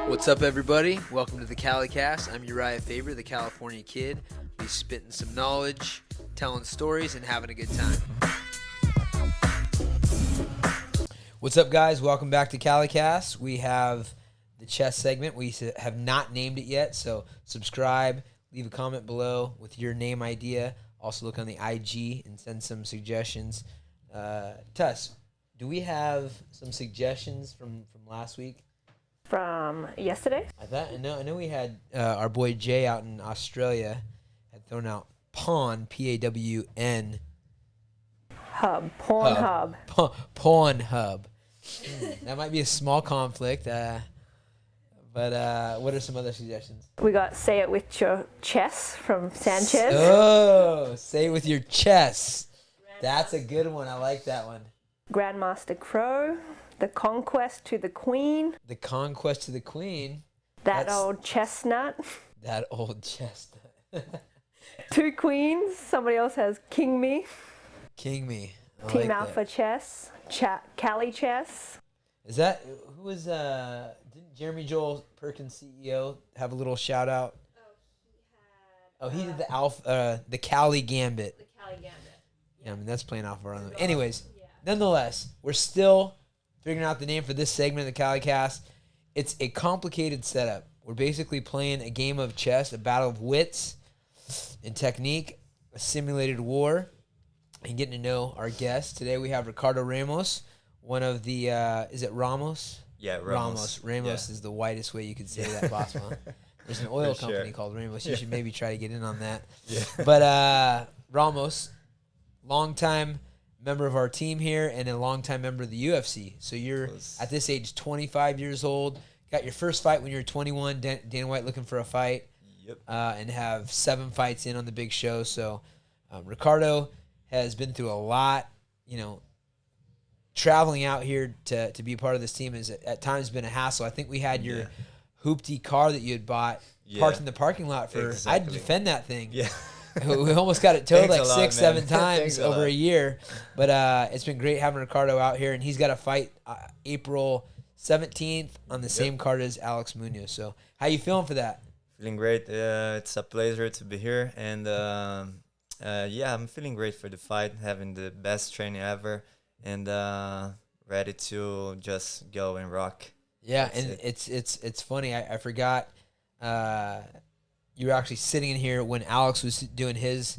What's up, everybody? Welcome to the CaliCast. I'm Urijah Faber, the California kid. We spitting some knowledge, telling stories, and having a good time. What's up, guys? Welcome back to CaliCast. We have the chess segment. We have not named it yet, so subscribe, leave a comment below with your name idea. Also look on the IG and send some suggestions. Tuss, do we have some suggestions from last week? From yesterday? I know we had our boy Jay out in Australia had thrown out Pawn, P-A-W-N. Pornhub. Pornhub. That might be a small conflict, but what are some other suggestions? We got Say It With Your Chess from Sanchez. Oh, say it with your chest. That's a good one. I like that one. Grandmaster Crow. The Conquest to the Queen. The Conquest to the Queen. That old chestnut. That old chestnut. Two Queens. Somebody else has King Me. King Me. I Team like Alpha that. Chess. CaliCast. Is that who was didn't Jeremy Joel Perkins CEO have a little shout out? He did the Alpha the Cali Gambit. The Cali Gambit. Yeah, I mean that's playing off our own. Anyways, nonetheless, we're still figuring out the name for this segment of the CaliCast. It's a complicated setup. We're basically playing a game of chess, a battle of wits and technique, a simulated war, and getting to know our guests. Today we have Ricardo Ramos, one of the, is it Ramos? Yeah, Ramos. Ramos is the whitest way you could say that possible. There's an oil company called Ramos. You should maybe try to get in on that. Yeah. But Ramos, longtime member of our team here and a longtime member of the UFC. So you're at this age 25 years old. Got your first fight when you were 21. Dana White looking for a fight. Yep. And have 7 fights in on the big show. So Ricardo has been through a lot. You know, traveling out here to be a part of this team has at times been a hassle. I think we had your hoopty car that you had bought parked in the parking lot for. I'd defend that thing. Yeah. We almost got it towed like 6-7 times Thanks over a year. But it's been great having Ricardo out here, and he's got a fight April 17th on the same card as Alex Munoz. So how you feeling for that? Feeling great. It's a pleasure to be here. And, I'm feeling great for the fight, having the best training ever, and ready to just go and rock. Yeah, it's funny. I forgot you were actually sitting in here when Alex was doing his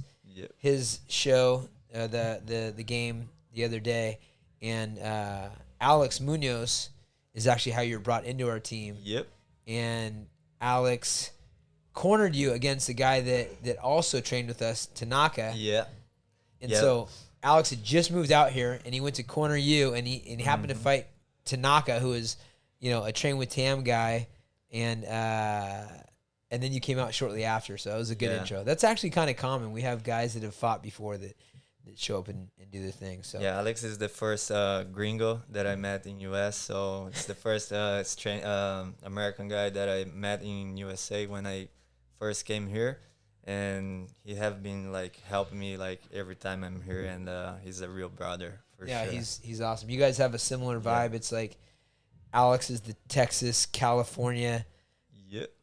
show, the game the other day, and Alex Munoz is actually how you were brought into our team. Yep. And Alex cornered you against a guy that also trained with us, Tanaka. Yeah. And so Alex had just moved out here, and he went to corner you, and he happened to fight Tanaka, who is, a train with Tam guy, and then you came out shortly after, so it was a good intro. That's actually kind of common. We have guys that have fought before that show up and do their thing. So yeah, Alex is the first gringo that I met in U.S., so it's the first American guy that I met in USA when I first came here, and he have been helping me every time I'm here, and he's a real brother for sure. Yeah, he's awesome. You guys have a similar vibe. It's like Alex is the Texas, California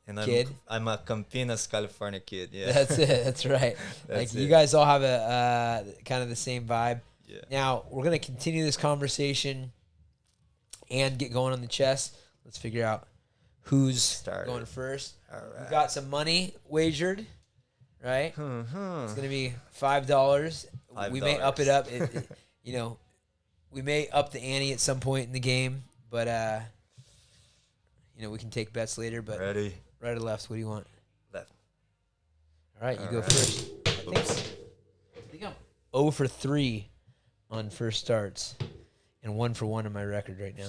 and kid. I'm a Campinas, California kid. Yeah, that's it. That's right. You guys all have a kind of the same vibe. Yeah. Now we're gonna continue this conversation and get going on the chess. Let's figure out who's going first. All right. We've got some money wagered, right? It's gonna be $5. We may up it up. We may up the ante at some point in the game, but we can take bets later. But ready? Right or left? What do you want? Left. All right, you go first. I think I'm 0 for 3 on first starts, and 1 for 1 on my record right now.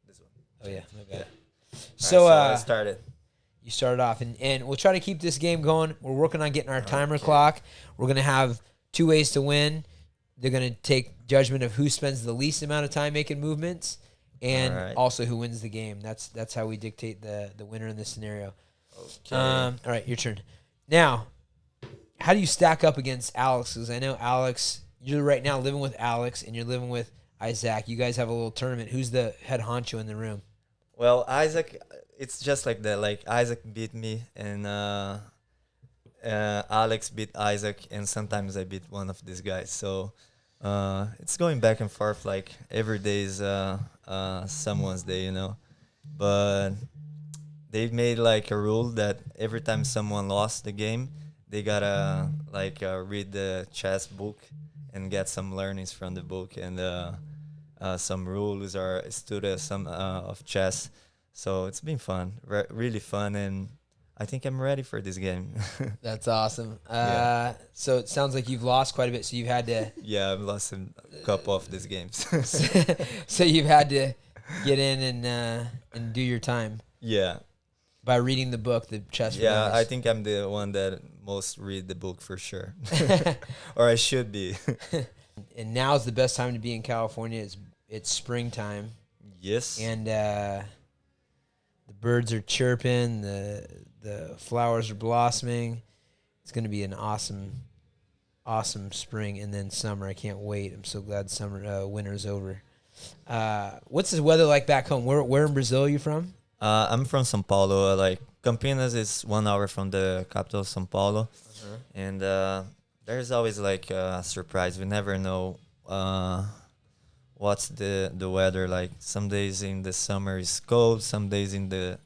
This one. Oh yeah, my bad. Right, So I started. You started off, and we'll try to keep this game going. We're working on getting our timer clock. We're gonna have 2 ways to win. They're gonna take judgment of who spends the least amount of time making movements, and also who wins the game. That's how we dictate the winner in this scenario. Okay. All right, your turn. Now, how do you stack up against Alex? Because I know Alex, you're right now living with Alex, and you're living with Isaac. You guys have a little tournament. Who's the head honcho in the room? Well, Isaac, it's just like that. Like Isaac beat me, and Alex beat Isaac, and sometimes I beat one of these guys. So it's going back and forth. Like every day is someone's day, you know. But they've made like a rule that every time someone lost the game, they gotta like read the chess book and get some learnings from the book and some rules or study some of chess. So it's been fun, really fun, and I think I'm ready for this game. That's awesome. Yeah. So it sounds like you've lost quite a bit. So you've had to. Yeah, I've lost a couple of these games. So you've had to get in and do your time Yeah. by reading the book, the chess. for Yeah, I Dummies. think I'm the one that most read the book for sure. Or I should be. And now's the best time to be in California. It's springtime, Yes. and the birds are chirping, the flowers are blossoming. It's going to be an awesome spring, and then summer. I can't wait. I'm so glad winter's over. What's the weather like back home? Where in Brazil are you from? I'm from São Paulo. Like Campinas is 1 hour from the capital, São Paulo, and there's always like a surprise. We never know what's the weather like. Some days in the summer is cold. Some days in the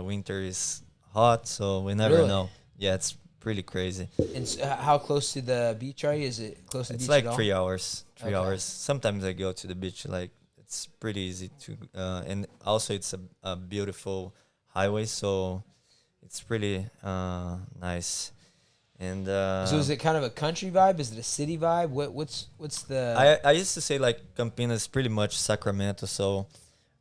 winter is hot. So we never Really? know. Yeah, it's pretty crazy. And how close to the beach are you? Is it close to the It's beach like at all? 3 hours. 3 Okay. hours. Sometimes I go to the beach. Like it's pretty easy to, and also it's a beautiful highway, so it's pretty nice. And So is it kind of a country vibe? Is it a city vibe? What's the? I used to say like Campinas is pretty much Sacramento, so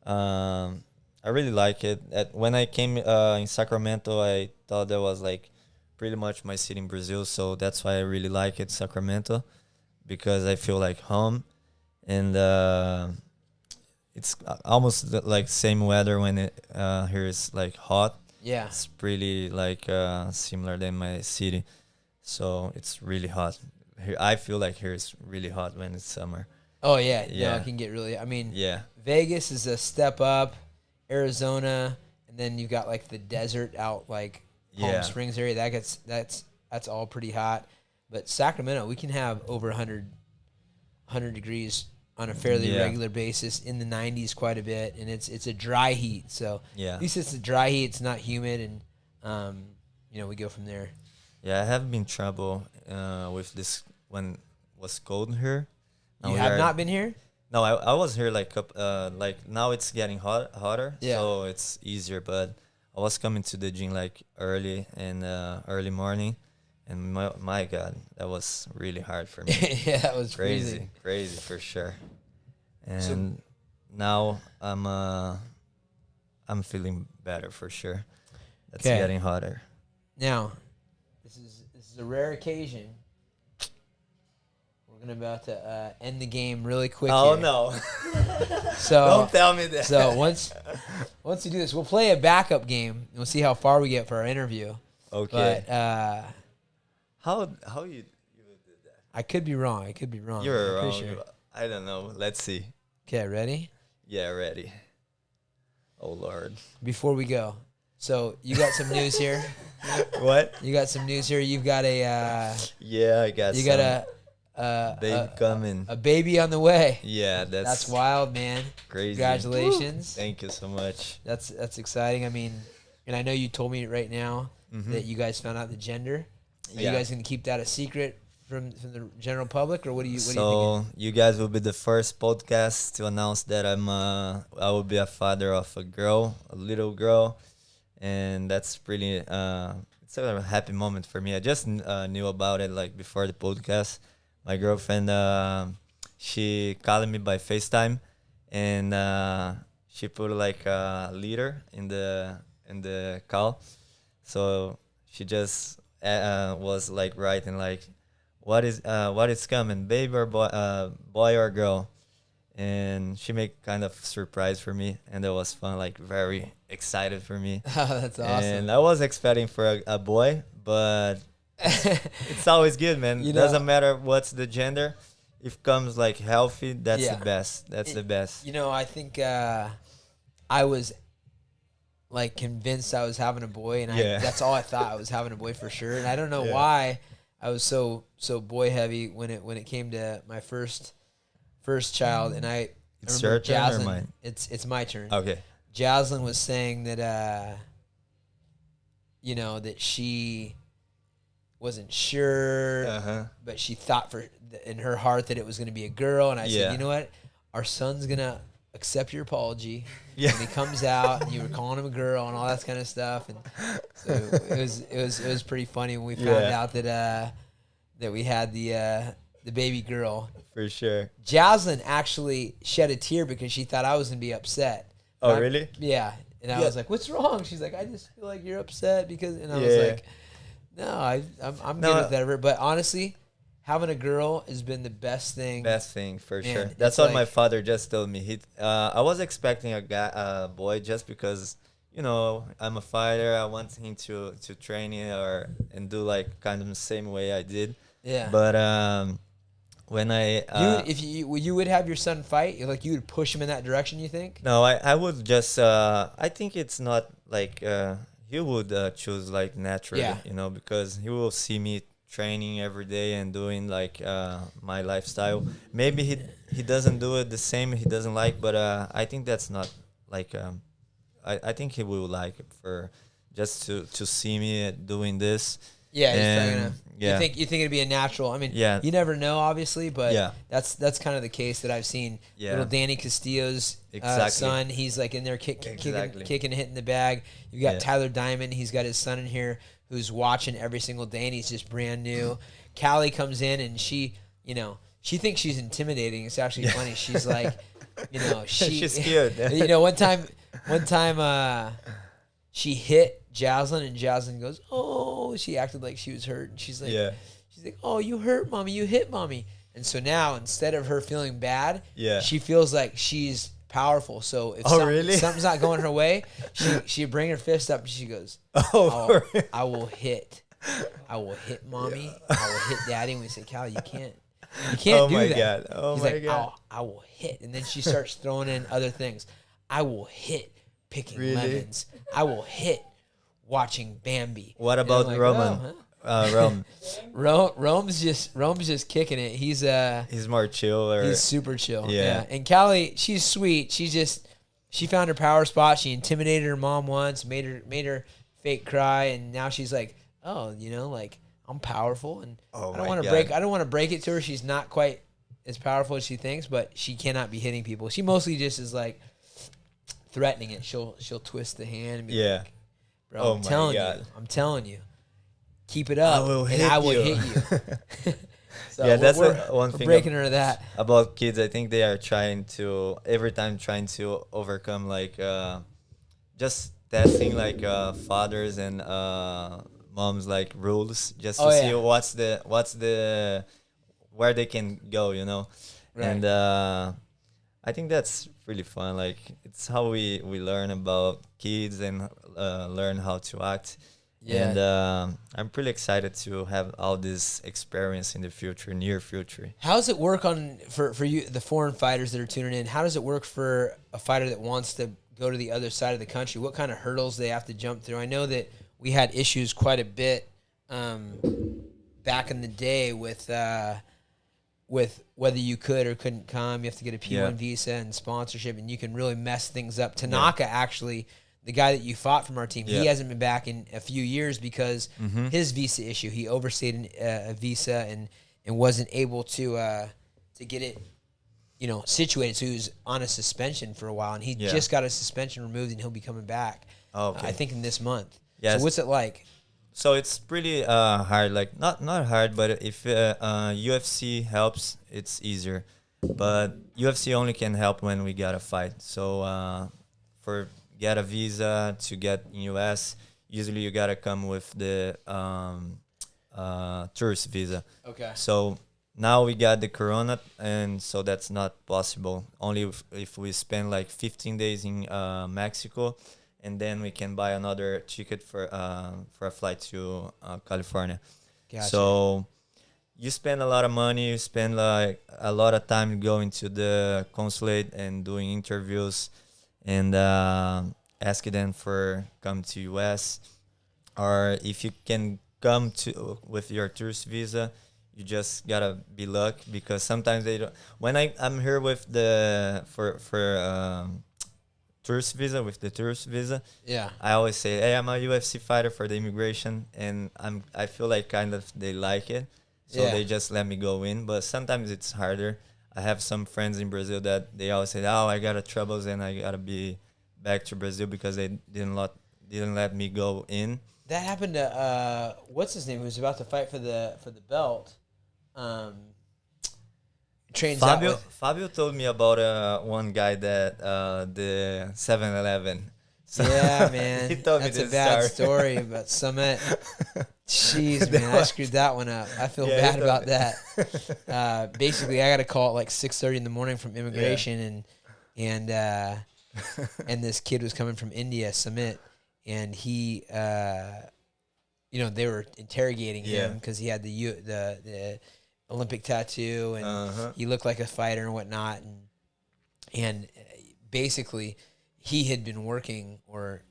I really like it. When I came in Sacramento, I thought that was like pretty much my city in Brazil, so that's why I really like it, Sacramento, because I feel like home, and it's almost like same weather when it here is like hot. Yeah. It's pretty like similar than my city, so it's really hot. Here, I feel like here is really hot when it's summer. Oh yeah. Yeah. Yeah. It can get really. I mean, Yeah, Vegas is a step up. Arizona, and then you've got like the desert out like Palm Yeah. Springs area. That's all pretty hot. But Sacramento, we can have over 100 degrees on a fairly Yeah. regular basis, in the 90s quite a bit, and it's a dry heat. So yeah, at least it's a dry heat. It's not humid, and we go from there. yeah. I have been trouble with this when it was cold here. Now You we have are- not been here? No, I was here like now it's getting hotter, Yeah. so it's easier. But I was coming to the gym like early and early morning, and my God, that was really hard for me. Yeah, that was freezing. Crazy for sure. And now I'm feeling better for sure. It's Okay. getting hotter. Now, this is a rare occasion. We're about to end the game really quick. Oh here. no! So Don't tell me that. So once we do this, we'll play a backup game. And we'll see how far we get for our interview. Okay. But How you did that? I could be wrong. I could be wrong. You're I'm wrong. pretty sure. I don't know. Let's see. Okay, ready? Yeah, ready. Oh Lord. Before we go, so you got some news here. What? You got some news here. You've got a Yeah, I got. you some got a baby coming. a baby on the way. Yeah, That's wild, man. crazy. Congratulations. Thank you so much. That's exciting. I mean, and I know you told me right now Mhm. that you guys found out the gender. Are you Yeah. guys going to keep that a secret from the general public, or what do you think? So you guys will be the first podcast to announce that I will be a father of a girl, a little girl, and that's pretty. It's a happy moment for me. I just knew about it like before the podcast. My girlfriend, she called me by FaceTime, and she put like a leader in the call. So she just was like writing like, what is coming, baby or boy or girl, and she made kind of surprise for me, and that was fun, like very excited for me. Oh, that's awesome. And I was expecting for a boy, but it's always good, man. You know- Doesn't matter what's the gender. If comes like healthy, that's Yeah. the best. That's the best. You know, I think I was like convinced I was having a boy, and that's all I thought. I was having a boy for sure, and I don't know why I was so boy heavy when it came to my first child, and I It's remember your turn or Jaslyn. mine? It's my turn. Okay. Jaslyn was saying that that she wasn't sure, but she thought in her heart that it was going to be a girl, and I said, you know what, our son's gonna accept your apology when he comes out, and you were calling him a girl and all that kind of stuff, and so it was pretty funny when we found out that we had the baby girl. For sure. Jaslyn actually shed a tear because she thought I was gonna be upset. Oh, really? Yeah. And I was like, "What's wrong?" She's like, "I just feel like you're upset because." And I was like, "No, I'm good with whatever." But honestly, having a girl has been the best thing. Best thing for sure. That's what my father just told me. I was expecting a boy just because I'm a fighter. I want him to train and do like kind of the same way I did. Yeah. But when if you would have your son fight, you would push him in that direction, you think? No, I would just I think it's not like he would choose like naturally, because he will see me training every day and doing like my lifestyle. Maybe he doesn't do it the same, he doesn't like, but I think that's not like I think he will like it for just to see me doing this. Yeah, and, you think it'd be a natural? I mean, you never know, obviously, but that's kind of the case that I've seen. Little Danny Castillo's son, he's like in there kicking, hitting the bag. You got Tyler Diamond, he's got his son in here who's watching every single day, and he's just brand new. Callie comes in, and she thinks she's intimidating. It's actually funny. She's like, she's cute. One time, she hit Jaslyn, and Jaslyn goes, "Oh," she acted like she was hurt, and she's like, "Oh, you hurt mommy, you hit mommy." And so now, instead of her feeling bad, she feels like she's powerful. So if something's not going her way, she bring her fist up and she goes, I will hit mommy, I will hit daddy. And we say, "Callie, you can't do that." God. He's like, I will hit. And then she starts throwing in other things. "I will hit picking lemons. I will hit watching Bambi." What about Roman? Rome's just kicking it. He's more chill. He's super chill. Yeah. And Callie, she's sweet. She found her power spot. She intimidated her mom once, made her fake cry, and now she's like, "Oh, like I'm powerful," and I don't want to break it to her. She's not quite as powerful as she thinks, but she cannot be hitting people. She mostly just is like threatening it. She'll twist the hand and be like, "Bro, I'm telling you, keep it up, I will hit you." So that's one thing. Breaking her that about kids. I think they are trying to overcome like just testing like fathers and moms like rules just to see what's the where they can go, Right. And I think that's really fun. Like it's how we learn about kids and learn how to act. Yeah. And I'm pretty excited to have all this experience in the near future. How does it work for you, the foreign fighters that are tuning in? How does it work for a fighter that wants to go to the other side of the country? What kind of hurdles they have to jump through? I know that we had issues quite a bit back in the day with whether you could or couldn't come. You have to get a P1 visa and sponsorship, and you can really mess things up. Tanaka actually, the guy that you fought from our team, he hasn't been back in a few years because his visa issue. He overstayed a visa and wasn't able to get it, situated. So he was on a suspension for a while, and he just got a suspension removed, and he'll be coming back. I think in this month. Yes. So what's it like? So it's pretty hard. Like not hard, but if UFC helps, it's easier. But UFC only can help when we got a fight. So for get a visa to get in US, usually you gotta come with the tourist visa. Okay. So now we got the corona, and so that's not possible. Only if we spend like 15 days in Mexico, and then we can buy another ticket for a flight to California. Gotcha. So you spend a lot of money. You spend like a lot of time going to the consulate and doing interviews. And ask them for come to US, or if you can come to with your tourist visa, you just gotta be lucky because sometimes they don't. When I'm here with the for tourist visa with the tourist visa, Yeah. I always say, hey, I'm a UFC fighter for the immigration, and I feel like kind of they like it, so Yeah. they just let me go in. But sometimes it's harder. I have some friends in Brazil that they always say, oh, I got a troubles and I gotta be back to Brazil because they didn't let me go in. That happened to what's his name? Who was about to fight for the belt. Trains out with, Fabio told me about one guy that the 7-Eleven. So yeah, man. he told That's me a this bad story about Summit. Jeez, man, I screwed that one up. I feel bad about that. Basically, I got a call at like 6:30 in the morning from immigration, and this kid was coming from India, Summit, and he, they were interrogating him because he had the Olympic tattoo and he looked like a fighter and whatnot, and basically he had been working or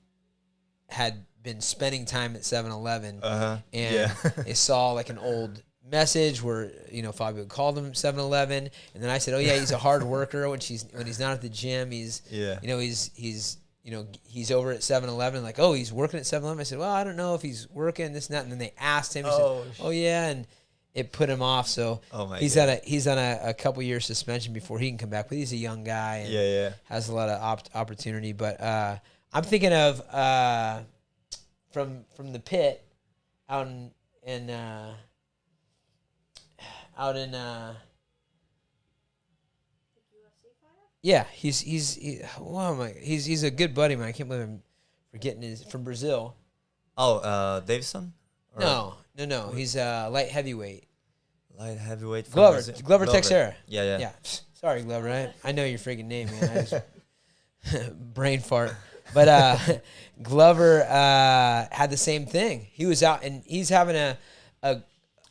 had been spending time at 7-Eleven, and they saw like an old message where Fabio called him 7-Eleven, and then I said, oh yeah, he's a hard worker when he's not at the gym, he's he's over at 7-Eleven, like, oh, he's working at 7-Eleven. I said, well, I don't know if he's working this and that, and then they asked him, he said, oh yeah, and it put him off, so he's on a couple years suspension before he can come back. But he's a young guy and has a lot of opportunity. But I'm thinking of from the pit out in yeah, he's a good buddy of mine. I can't believe I'm forgetting his from Brazil. Oh, Davison? No. He's light heavyweight. Light heavyweight. From Glover Brazil. Teixeira. Yeah. Sorry, Glover. I know your freaking name, man. I just brain fart. But Glover had the same thing. He was out, and he's having it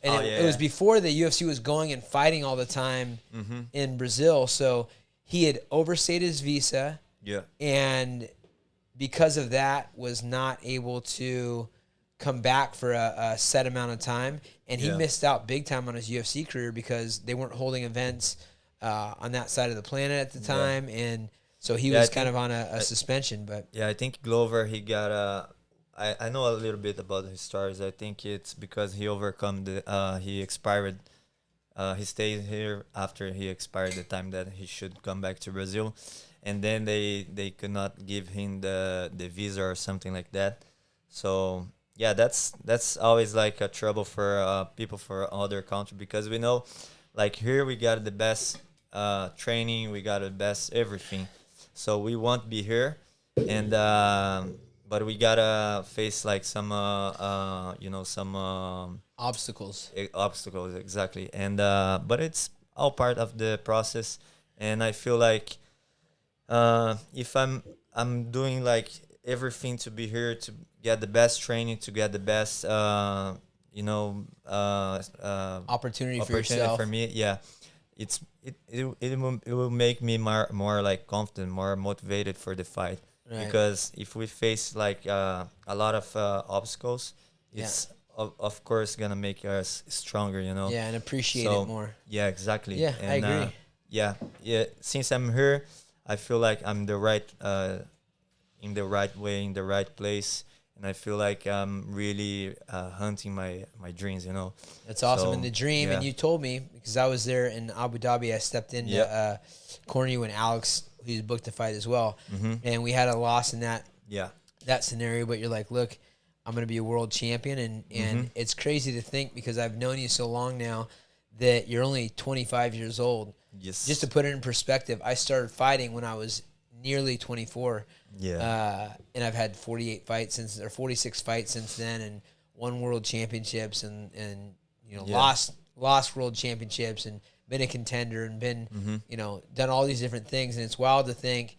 was before the UFC was going and fighting all the time in Brazil. So he had overstayed his visa. Yeah. And because of that, was not able to come back for a set amount of time, and he missed out big time on his UFC career because they weren't holding events on that side of the planet at the time, and so he was kind of on a suspension. But I think Glover, he got I know a little bit about his stories. I think it's because he overcome he expired. He stayed here after he expired the time that he should come back to Brazil, and then they could not give him the visa or something like that. So yeah, that's always like a trouble for people for other country, because we know, like, here we got the best training, we got the best everything, so we won't be here, and but we gotta face like some obstacles exactly, and but it's all part of the process, and I feel like if I'm doing like everything to be here to get the best training, to get the best opportunity for yourself. For me, it will make me more like confident, more motivated for the fight. Right. Because if we face like a lot of obstacles, it's of course gonna make us stronger, and appreciate it more. Yeah, exactly. Yeah, and, I agree. Since I'm here, I feel like I'm the right in the right way, in the right place, and I feel like I'm really hunting my dreams, That's awesome. So, and the dream, and you told me, because I was there in Abu Dhabi, I stepped in to corner you and Alex, who's booked to fight as well, and we had a loss in that scenario, but you're like, look, I'm going to be a world champion, and it's crazy to think, because I've known you so long now, that you're only 25 years old. Yes. Just to put it in perspective, I started fighting when I was nearly 24. And I've had 46 fights since then, and won world championships, and lost world championships, and been a contender, and been done all these different things. And it's wild to think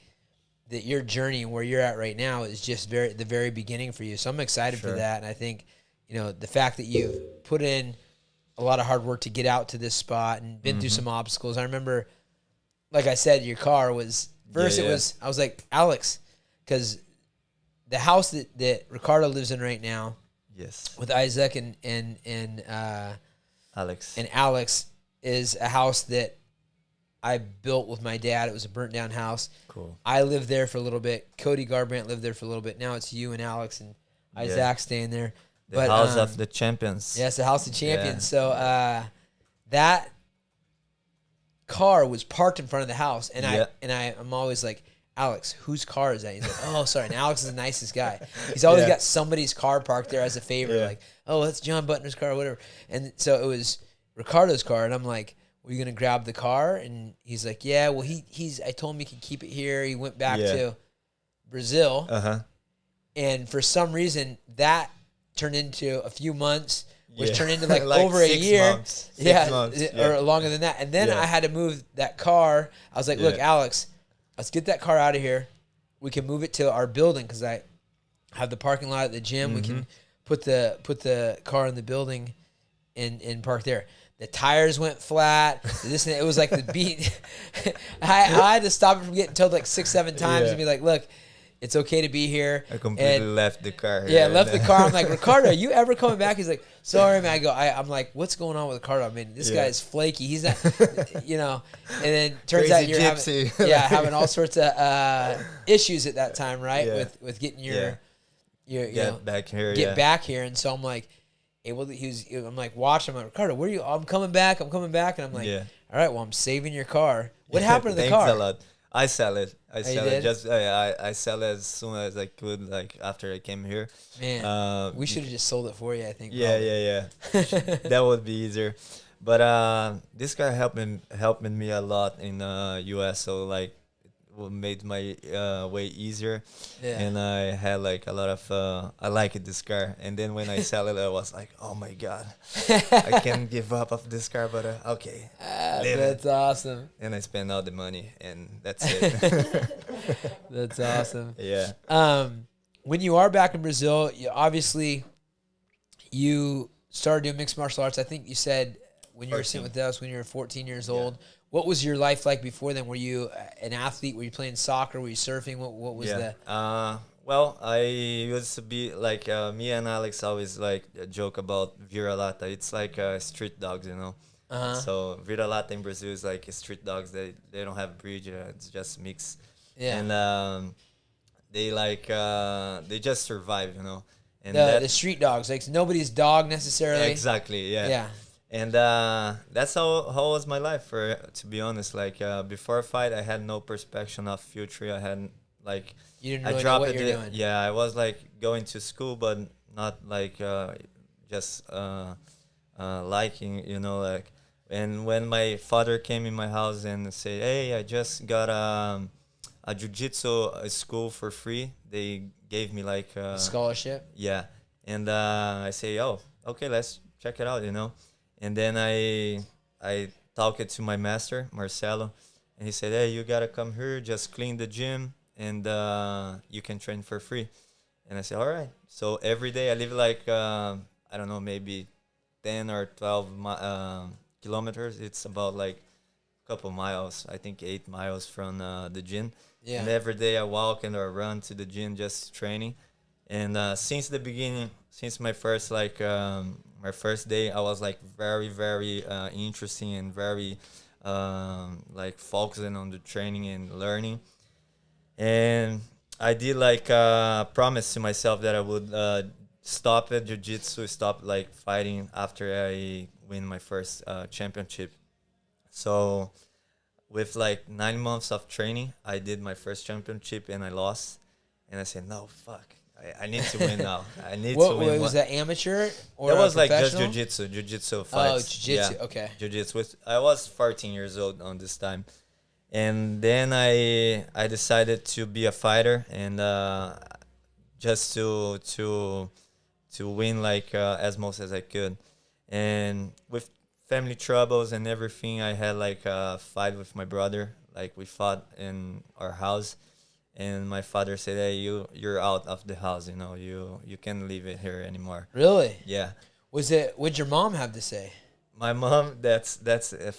that your journey and where you're at right now is just the very beginning for you. So I'm excited for that, and I think the fact that you've put in a lot of hard work to get out to this spot and been through some obstacles. I remember, like I said, your car was first. I was like, Alex, because the house that Ricardo lives in right now Yes. with Isaac and Alex. Alex is a house that I built with my dad. It was a burnt down house. Cool. I lived there for a little bit. Cody Garbrandt lived there for a little bit. Now it's you and Alex and Isaac staying there. The house of the champions. Yeah, it's the house of champions. So that car was parked in front of the house, and I'm always like, Alex, whose car is that? He's like, oh, sorry. And Alex is the nicest guy. He's always got somebody's car parked there as a favor, like, oh, that's John Butner's car or whatever. And so it was Ricardo's car, and I'm like, were you gonna grab the car? And he's like, yeah. Well, I told him he could keep it here. He went back to Brazil, and for some reason that turned into a few months, which turned into like over a year, months. Or longer than that. And then I had to move that car. I was like, look, Alex, let's get that car out of here. We can move it to our building because I have the parking lot at the gym. We can put the car in the building and park there. The tires went flat. It was like the beat. I had to stop it from getting towed like 6-7 times and be like, look, it's okay to be here. I completely left the car. Yeah, left the car. I'm like, Ricardo, are you ever coming back? He's like, sorry, man. I'm like, what's going on with Ricardo? I mean, this guy is flaky. He's not, And then turns out you're having all sorts of issues at that time, right? Yeah. With getting your back here. back here. And so I'm like, I'm like, watch him. I'm like, Ricardo, where are you? I'm coming back. And I'm like, all right, well, I'm saving your car. What happened to the car? Thanks a lot. I sell it. I sell it. I sell it as soon as I could, like after I came here. Man, we should have just sold it for you, I think. Yeah. That would be easier. But this guy helping me a lot in US, so like it made my way easier. Yeah. And I had like a lot of I liked this car. And then when I sell it, I was like, oh my god, I can't give up of this car, but okay. That's awesome. And I spent all the money, and that's it. That's awesome. Yeah. When you are back in Brazil, you started doing mixed martial arts. I think you said when you were sitting with us when you were 14 years old. What was your life like before then? Were you an athlete? Were you playing soccer? Were you surfing? What was that? Well, I used to be like me and Alex always like joke about vira-lata. It's like street dogs, you know. So vira-lata in Brazil is like street dogs. They don't have breed. It's just mix. Yeah. And they just survive, you know. And the street dogs, like nobody's dog necessarily. Exactly. Yeah. Yeah. And that's how was my life, to be honest. Like before a fight, I had no perspective of future. I hadn't like you didn't really know what you're doing. Yeah, I was like going to school, but not like just liking, you know, like. And when my father came in my house and said, "Hey, I just got a jiu-jitsu school for free," they gave me like a scholarship. Yeah, and I say, "Oh, okay, let's check it out," you know. And then I talked to my master, Marcelo, and he said, "Hey, you gotta come here, just clean the gym, and you can train for free." And I said, "All right." So every day I live like, I don't know, maybe 10 or 12 kilometers. It's about like a couple miles, I think 8 miles from the gym. Yeah. And every day I walk and I run to the gym just training. And since the beginning, since my first my first day, I was like very, very interesting and very like focusing on the training and learning. And I did like promise to myself that I would stop at jiu-jitsu, stop like fighting after I win my first championship. So with like 9 months of training, I did my first championship and I lost. And I said, no, fuck. I need to win now. I need to win. Was that amateur or that was like just jiu-jitsu fights. Oh, jiu-jitsu, okay. Jiu-jitsu. I was 14 years old on this time. And then I decided to be a fighter and just to win like as most as I could. And with family troubles and everything, I had like a fight with my brother. Like we fought in our house. And my father said, "Hey, you're out of the house. You know, you can't leave it here anymore." Really? Yeah. What'd your mom have to say? My mom, that's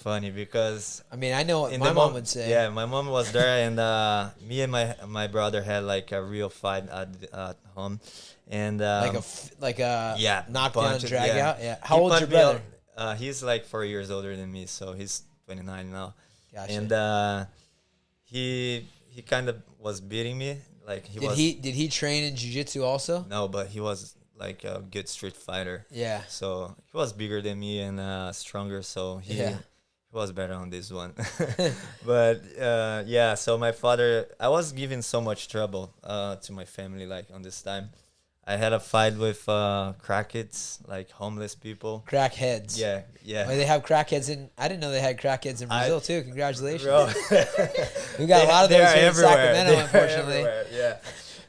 funny because I mean, I know what in my the mom would say. Yeah, my mom was there, and me and my brother had like a real fight at home, and Like a yeah, knockdown, punch it, drag yeah. out. Yeah. How He old's your punched me brother? He's like 4 years older than me, so he's 29 now. Gotcha. And he kind of was beating me. Like Did he train in jiu-jitsu also? No, but he was like a good street fighter. Yeah. So he was bigger than me and stronger, so he was better on this one. But yeah, so my father, I was giving so much trouble to my family like on this time. I had a fight with crackheads, like homeless people. Crackheads. Yeah, yeah. They have crackheads in. I didn't know they had crackheads in Brazil too. Congratulations. Bro. We got a lot of those here in Sacramento, They're unfortunately. everywhere, yeah.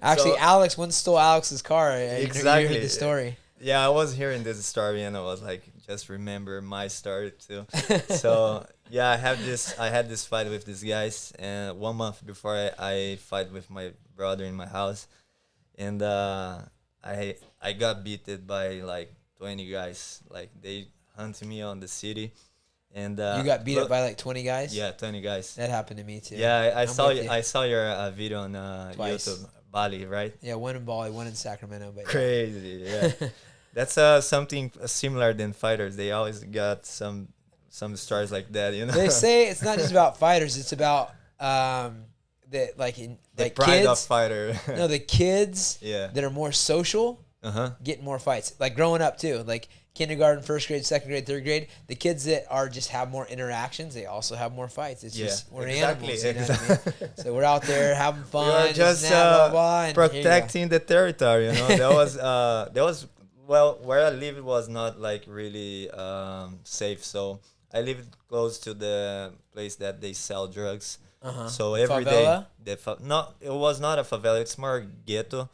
Actually, So- Alex once stole Alex's car. Exactly. You heard the story. Yeah, I was hearing this story and I was like, just remember my story too. So yeah, I had this fight with these guys, and 1 month before I fight with my brother in my house, and I got beaten by like 20 guys. Like they hunted me on the city, and You got beat up by like 20 guys? yeah, 20 guys. That happened to me too. Yeah, I I'm saw with you. I saw your video on Twice. YouTube, Bali, right? Yeah, one in Bali, one in Sacramento. But Crazy, yeah. That's something similar than fighters. They always got some stories like that, you know. They say it's not just about fighters. It's about the the pride kids. of fighter. No, the kids Yeah. that are more social get more fights. Like growing up too, like kindergarten, first grade, second grade, third grade. The kids that are just have more interactions, they also have more fights. It's just we're animals. You know what I mean? So we're out there having fun, We are just blah, blah, and here you go. protecting the territory, you know. There was well, where I live was not like really safe, so I lived close to the place that they sell drugs. So every Favela? day, no, it was not a favela. It's more ghetto.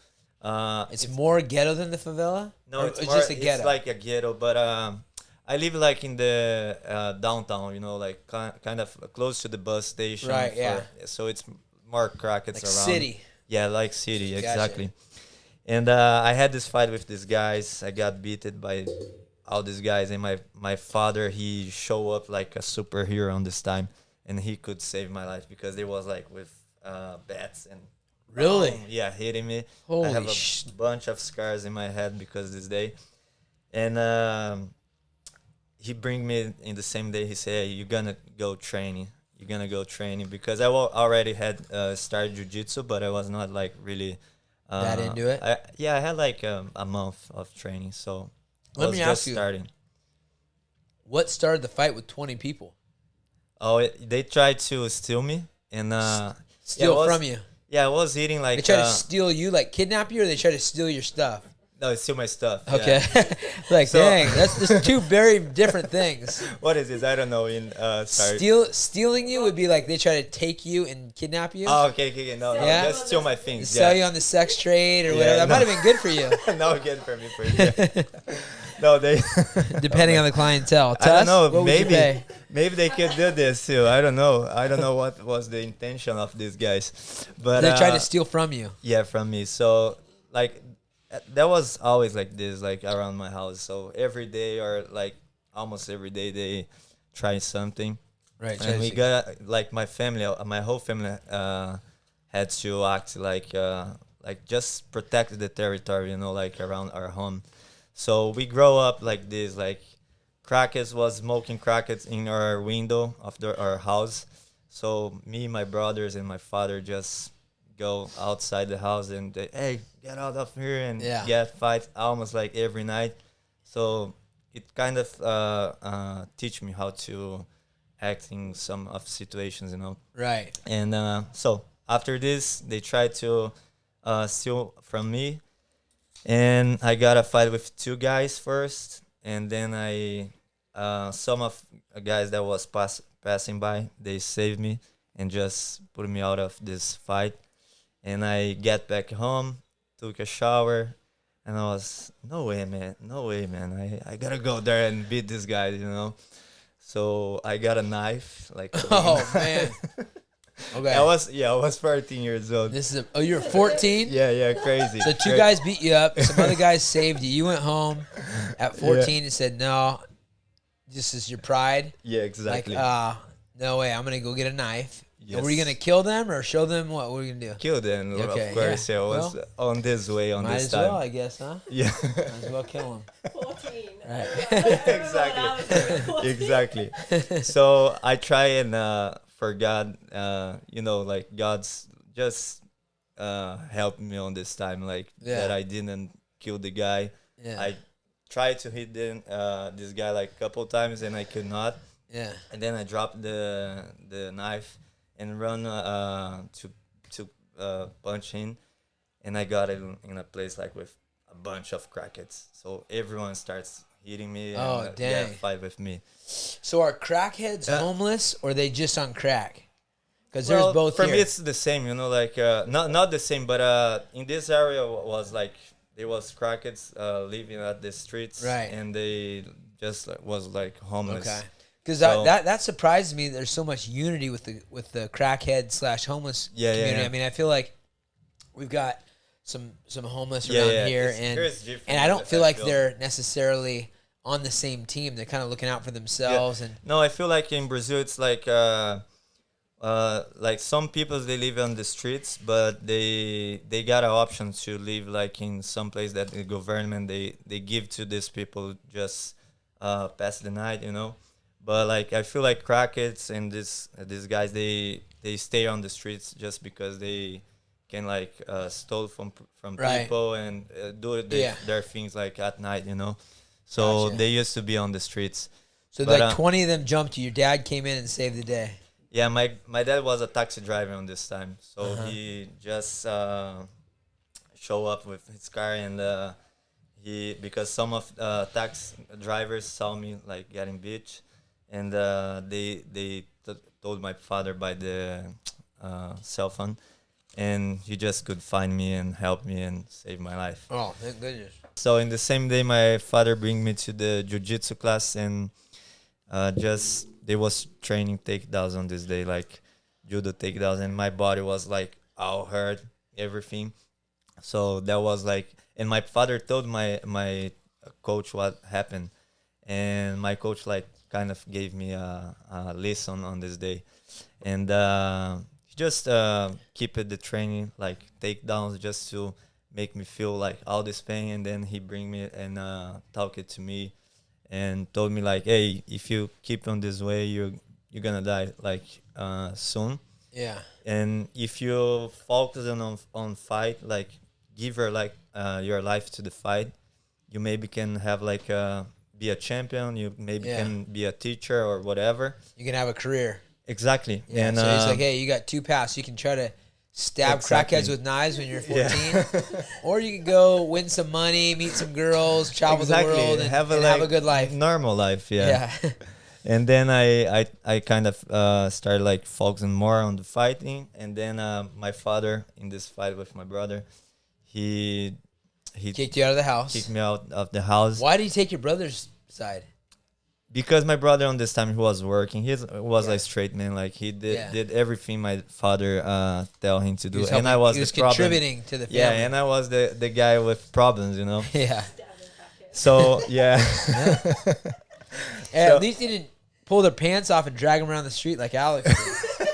It's more ghetto than the favela. No, Or it's just a ghetto. It's like a ghetto, but I live like in the downtown, you know, like kind of close to the bus station. Right, yeah. So it's more crackheads Like around. city. Yeah, like city, Gotcha. exactly. And I had this fight with these guys. I got beaten by all these guys, and my father, he showed up like a superhero on this time, and he could save my life because they was like with bats and Really? yeah, hitting me. Holy I have a bunch of scars in my head because this day. And he bring me in the same day. He said, hey, you're gonna go training. You're gonna go training, because I already had started jiu-jitsu, but I was not like really That into it? I had like a month of training, so I Let was me just ask you. starting. What started the fight with 20 people? Oh, they tried to steal me, and Steal it was- from you. Yeah, I was eating like They try to steal you, like kidnap you, or they try to steal your stuff? no, steal my stuff. yeah. Okay. Like, So- dang, that's just two very different things. What is this? I don't know. Sorry. Stealing you would be like they try to take you and kidnap you. Oh, okay. No, Yeah? just steal my things. Sell you Yeah. on the sex trade or Yeah, whatever. That no. might have been good for you, No, good for me for sure. No, they. depending on the clientele. I don't know. What would you pay? Maybe they could do this too. I don't know. I don't know what was the intention of these guys, but They try to steal from you. yeah, from me. So like that was always like this, like around my house. So every day or like almost every day they try something. Right. And we got like my family, my whole family had to act like just protect the territory, you know, like around our home. So we grow up like this, like crackers was smoking crackers in our window of our house. So me, my brothers, and my father just go outside the house and they, hey, get out of here, and get fights almost like every night. So it kind of teach me how to act in some of situations, you know. Right. And so after this, they tried to steal from me, and I got a fight with two guys first, and then some of guys that was passing by, they saved me and just put me out of this fight. And I get back home, took a shower, and I was, no way, man. I gotta go there and beat this guy, you know. So I got a knife, like. Oh man. Okay. I was 14 years old. This is you're 14? Yeah, crazy. So two guys beat you up. Some other guys saved you. You went home at 14 and said, no, Just as your pride. Yeah, exactly. Like, no way, I'm gonna go get a knife. Yes. And were you gonna kill them or show them what? What were you gonna do? Kill them, Okay, of course. yeah. Yeah, I was Well, on this way on Might this as time. well, I guess, huh? Yeah. Might as well kill them. 14. Exactly. Exactly. So I try and for God, like God's just helped me on this time, like Yeah. that I didn't kill the guy. Yeah. I tried to hit this guy like a couple times and I could not. Yeah. And then I dropped the knife and run to punch in, and I got it in a place like with a bunch of crackheads. So everyone starts hitting me and Oh, dang. fight with me. So are crackheads homeless or are they just on crack? Because Well, there's both for here. me it's the same, like not the same, but in this area was like there was crackheads living at the streets, Right. and they just was like homeless. Okay. Because So- that surprises me. There's so much unity with the crackhead / homeless Yeah, community. yeah. I mean, I feel like we've got some homeless Yeah, around yeah. here, Here it's different, and I don't feel I like feel. they're necessarily on the same team. They're kind of looking out for themselves, and No, I feel like in Brazil it's like some people they live on the streets, but they got an option to live like in some place that the government they give to these people just pass the night, But like I feel like crackheads and these guys they stay on the streets just because they can like stole from Right. people and do their things like at night, So Gotcha. they used to be on the streets. so But, like 20 of them jumped you. Your dad came in and saved the day. Yeah, my dad was a taxi driver on this time, so Uh-huh. he just show up with his car and because some of tax drivers saw me like getting beat, and they told my father by the cell phone, and he just could find me and help me and save my life. Oh, thank goodness. So in the same day, my father bring me to the jiu-jitsu class and just they was training takedowns on this day, like judo takedowns, and my body was like all hurt, everything. So that was like, and my father told my coach what happened, and my coach like kind of gave me a lesson on this day, and he just keep it the training like takedowns just to make me feel like all this pain, and then he bring me and talk it to me and told me like, hey, if you keep on this way you're gonna die like soon, Yeah. and if you focus on fight, like give her like your life to the fight, you maybe can have like be a champion, you maybe Yeah. can be a teacher or whatever. You can have a career. Exactly. Yeah. And so he's like, hey, you got two paths. You can try to stab Exactly. crackheads with knives when you're 14, Yeah. or you can go win some money, meet some girls, travel the world, and have a good life. normal life. Yeah. And then I kind of started like focusing more on the fighting, and then my father in this fight with my brother, he Kicked you out of the house. kicked me out of the house. Why did you take your brother's side? Because my brother on this time he was working. He was a straight man. Like he did everything my father tell him to do, and I was he was the problem. contributing to the family. Yeah, and I was the guy with problems, Yeah. So yeah. Hey, So- at least he didn't pull their pants off and drag them around the street like Alex did.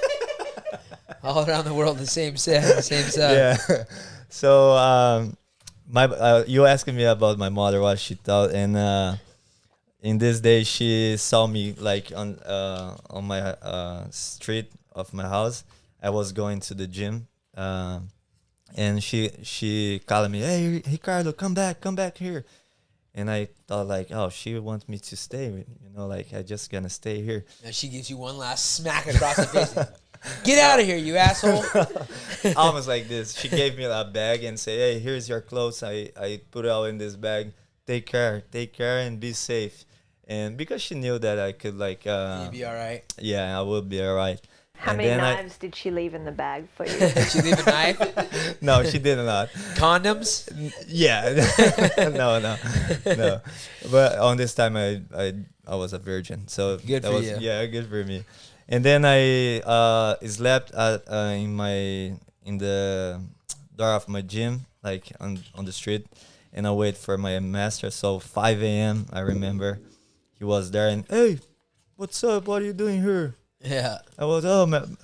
All around the world, the same set, the same side. Yeah. So my you asking me about my mother, what she thought, and in this day she saw me like on my street of my house. I was going to the gym, and she called me, hey Ricardo, come back here. And I thought like, oh, she wants me to stay, like I just gonna stay here. And she gives you one last smack across the face. Get out of here, you asshole. Almost like this. She gave me a bag and say, hey, here's your clothes. I put it all in this bag. Take care and be safe. And because she knew that I could like You'd be all right. yeah, I would be all right. How And many then knives did she leave in the bag for you? Did she leave a knife? No, she did not. Condoms? Yeah. no. But on this time I was a virgin. So Good that for was you. yeah, good for me. And then I slept in the door of my gym, like on the street, and I wait for my master. So 5 a.m. I remember he was there and, hey, what's up? What are you doing here? Yeah. I was,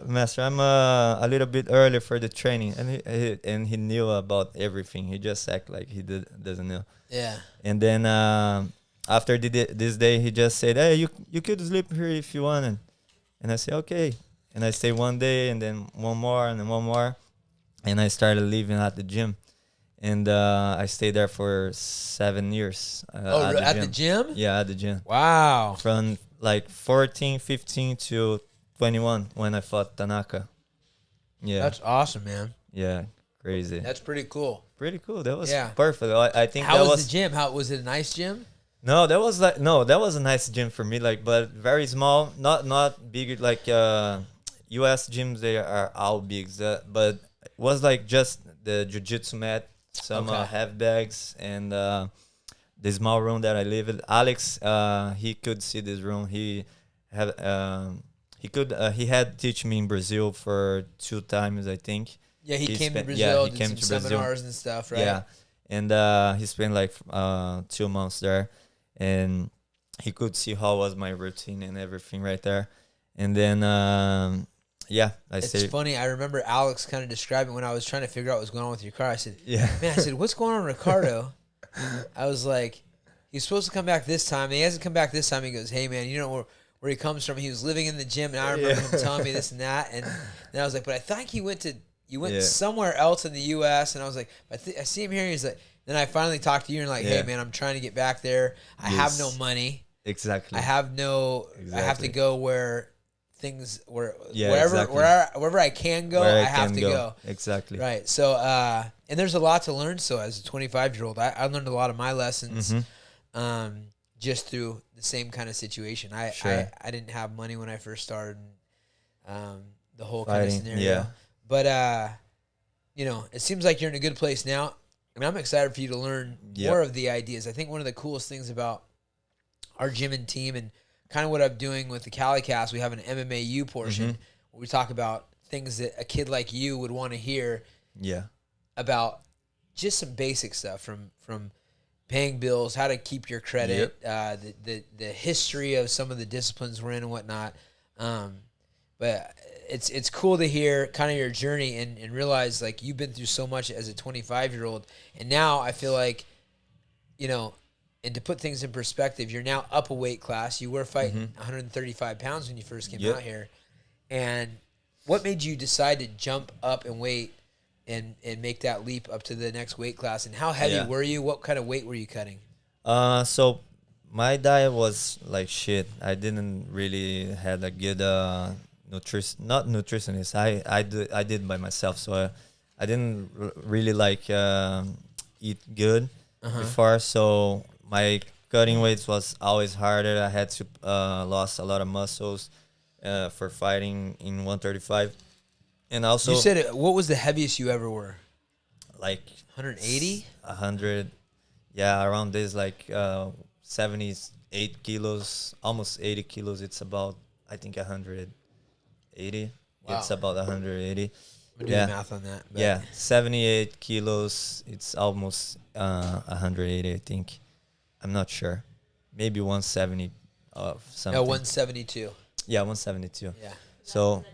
master, I'm a little bit early for the training, and he knew about everything. He just act like he doesn't know. Yeah. And then after this day, he just said, hey, you could sleep here if you wanted. And I said, okay. And I stayed one day, and then one more, and then one more, and I started living at the gym. And I stayed there for 7 years. At the gym? Yeah, at the gym. Wow. From like 14, 15 to 21 when I fought Tanaka. Yeah. That's awesome, man. Yeah, crazy. That's pretty cool. Pretty cool. That was Yeah. perfect. I think How that was the gym? Was it a nice gym? No, that was a nice gym for me, like, but very small, not big like US gyms. They are all big, but it was like just the jiu-jitsu mat, some half bags, and the small room that I live in. Alex, he could see this room. He had teach me in Brazil for 2 times, I think. Yeah, he came to Brazil, he came did to some Brazil. seminars and stuff, right? Yeah, and he spent like 2 months there, and he could see how was my routine and everything right there. And then It's funny. I remember Alex kind of describing when I was trying to figure out what was going on with your car. I said, Yeah. man, I said, what's going on with Ricardo? I was like, he's supposed to come back this time. And he hasn't come back this time. He goes, hey, man, you know where he comes from? He was living in the gym, and I remember him telling me this and that. And then I was like, but I think you went somewhere else in the U.S. And I was like, I see him here. And he's like, then I finally talked to you and like, hey, man, I'm trying to get back there. I have no money. Exactly. I have to go where wherever I can go, I have to go. Exactly. Right. So, and there's a lot to learn. So as a 25-year-old, I learned a lot of my lessons, just through the same kind of situation. I didn't have money when I first started, the whole kind of scenario. Yeah. But, it seems like you're in a good place now. And I'm excited for you to learn more of the ideas. I think one of the coolest things about our gym and team, and kind of what I'm doing with the CaliCast, we have an MMAU portion where we talk about things that a kid like you would want to hear about, just some basic stuff from paying bills, how to keep your credit, the history of some of the disciplines we're in and whatnot. But it's cool to hear kind of your journey and realize like you've been through so much as a 25-year-old, and now I feel like, and to put things in perspective, you're now up a weight class. You were fighting 135 pounds when you first came out here. And what made you decide to jump up in weight and make that leap up to the next weight class? And how heavy were you? What kind of weight were you cutting? So my diet was like shit. I didn't really had a good nutritionist. I did by myself. So I didn't really like eat good before. So my cutting weights was always harder. I had to lost a lot of muscles for fighting in 135. And also, you said what was the heaviest you ever were? Like 180? 100. Yeah, around this, like 78 kilos, almost 80 kilos. It's about, I think, 180. Wow. It's about 180. I'm doing math on that. But. Yeah, 78 kilos. It's almost 180, I think. I'm not sure. Maybe 170 of something. No, 172. Yeah, 172. Yeah. So,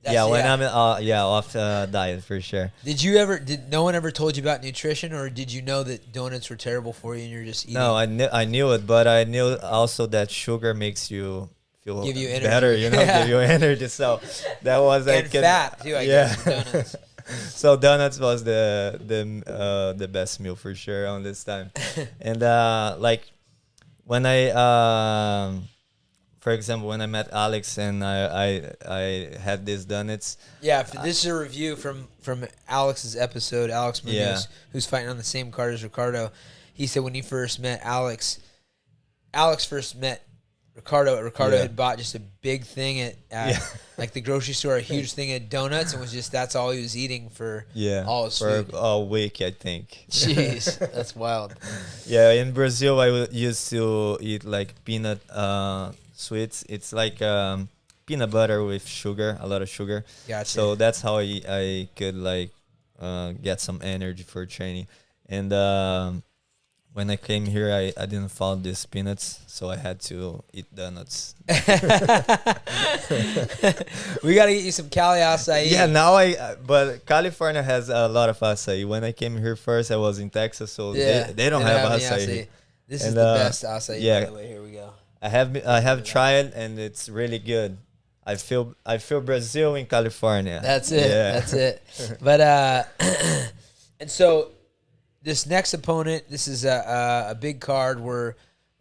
That's, when I'm off diet for sure. Did no one ever told you about nutrition, or did you know that donuts were terrible for you and you're just eating? No, I knew it, but I knew also that sugar makes you feel give you energy. better, give you energy. So that was and fat too, I guess. Donuts. So donuts was the best meal for sure on this time. And like when for example, when I met Alex and I had these donuts. Yeah, this is a review from Alex's episode. Alex Munoz, who's fighting on the same card as Ricardo. He said when he first met Alex first met Ricardo. Ricardo had bought just a big thing at like the grocery store, a huge thing of donuts, and that's all he was eating for all his food. For a week, I think. Jeez, that's wild. Yeah, in Brazil, I used to eat like peanut sweets. It's like peanut butter with sugar, a lot of sugar. Gotcha. So that's how I could like get some energy for training. And when I came here, I didn't follow these peanuts, so I had to eat donuts. We got to get you some Cali acai. Yeah, now but California has a lot of acai. When I came here first, I was in Texas, so they don't have any acai. This is the best acai. Yeah. By the way, here we go. I have tried, and it's really good. I feel Brazil in California. That's it. Yeah. That's it. But and so this next opponent, this is a big card.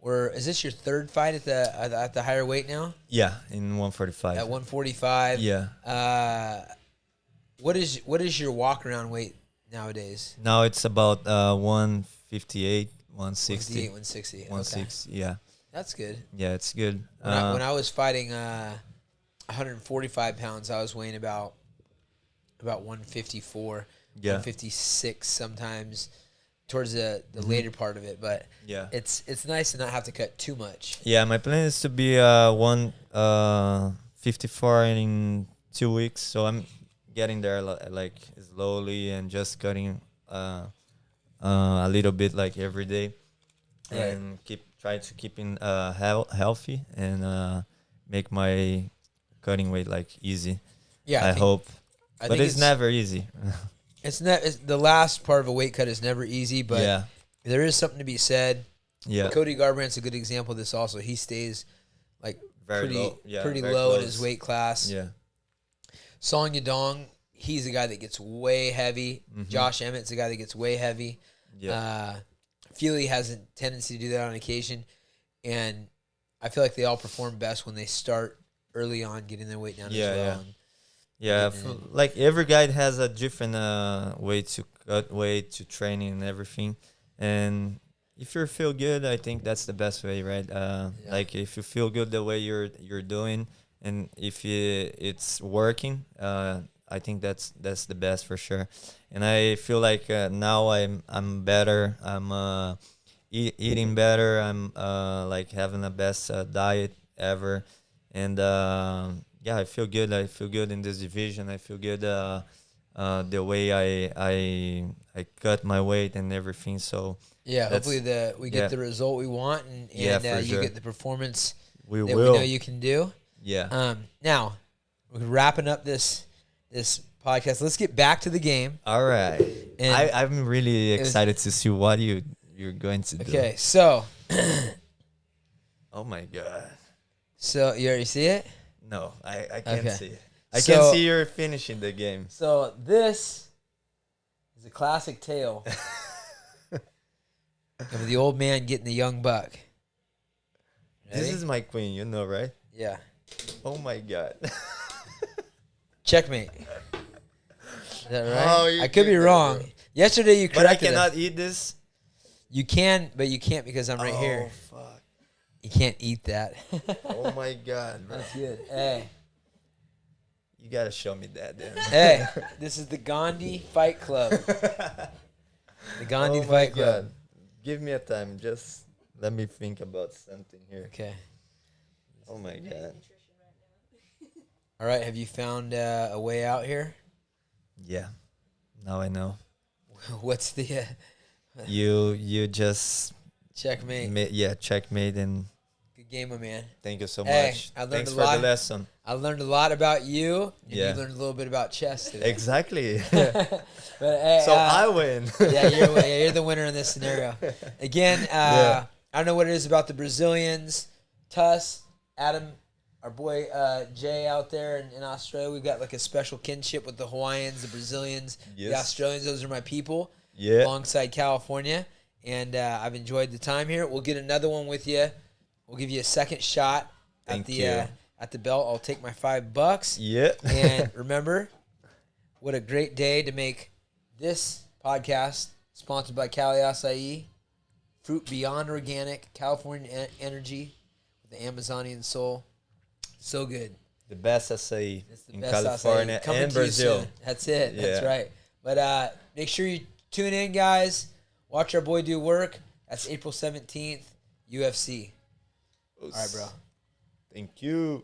Is this your third fight at the higher weight now? Yeah, in 145. At 145. Yeah. What is your walk around weight nowadays? Now it's about 158, 160. 160. 160. Okay. Yeah. That's good. Yeah, it's good. When I was fighting 145 pounds, I was weighing about 154, 156 sometimes towards the later part of it. But yeah, it's nice to not have to cut too much. Yeah, my plan is to be 154 in 2 weeks, so I'm getting there like slowly and just cutting a little bit like every day, and try to keep in healthy and make my cutting weight like easy. Yeah, I hope. But it's never easy. It's the last part of a weight cut is never easy, but there is something to be said. Yeah, Cody Garbrandt's a good example of this. Also, he stays like pretty low in his weight class. Yeah, Song Yadong, he's a guy that gets way heavy. Mm-hmm. Josh Emmett's a guy that gets way heavy. Yeah, Feely has a tendency to do that on occasion, and I feel like they all perform best when they start early on getting their weight down as well. Yeah, like every guy has a different way to cut weight, to training and everything. And if you feel good, I think that's the best way, right? Like if you feel good the way you're doing, and if it's working, I think that's the best for sure. And I feel like now I'm better. I'm eating better. I'm like having the best diet ever, and I feel good. I feel good in this division. I feel good the way I cut my weight and everything. So hopefully we get the result we want, and you get the performance we we know you can do. Yeah. Now we're wrapping up this podcast. Let's get back to the game. All right. And I'm really excited to see what you're going to do. Okay, so. Oh my God. So you already see it? No, I can't see it. I can see you're finishing the game. So this is a classic tale of the old man getting the young buck. Ready? This is my queen, you know, right? Yeah. Oh my God. Checkmate. Is that right? Oh, I could be wrong. Yesterday you corrected But I cannot eat this? You can, but you can't because I'm right here. Oh, fuck. You can't eat that. Oh my God, bro. That's good. Hey. You gotta show me that, then. Hey, this is the Gandhi Fight Club. The Gandhi Fight Club. God. Give me a time. Just let me think about something here. Okay. Oh my God. All right. Have you found a way out here? Yeah. Now I know. What's the? You just checkmate. Checkmate and. Good game, my man. Thank you so much. Thanks for the lesson. I learned a lot about you. And you learned a little bit about chess today. Exactly. But hey, so I win. You're the winner in this scenario. Again, I don't know what it is about the Brazilians, Tuss, Adam, our boy Jay out there in Australia. We've got like a special kinship with the Hawaiians, the Brazilians, the Australians. Those are my people. Yeah. Alongside California, and I've enjoyed the time here. We'll get another one with you. We'll give you a second shot at the belt. I'll take my $5. Yeah. And remember, what a great day to make this podcast sponsored by Cali Acai, fruit beyond organic, California energy with the Amazonian soul. So good. The best acai in California and Brazil. That's it. Yeah. That's right. But make sure you tune in, guys. Watch our boy do work. That's April 17th, UFC. All right, bro. Thank you.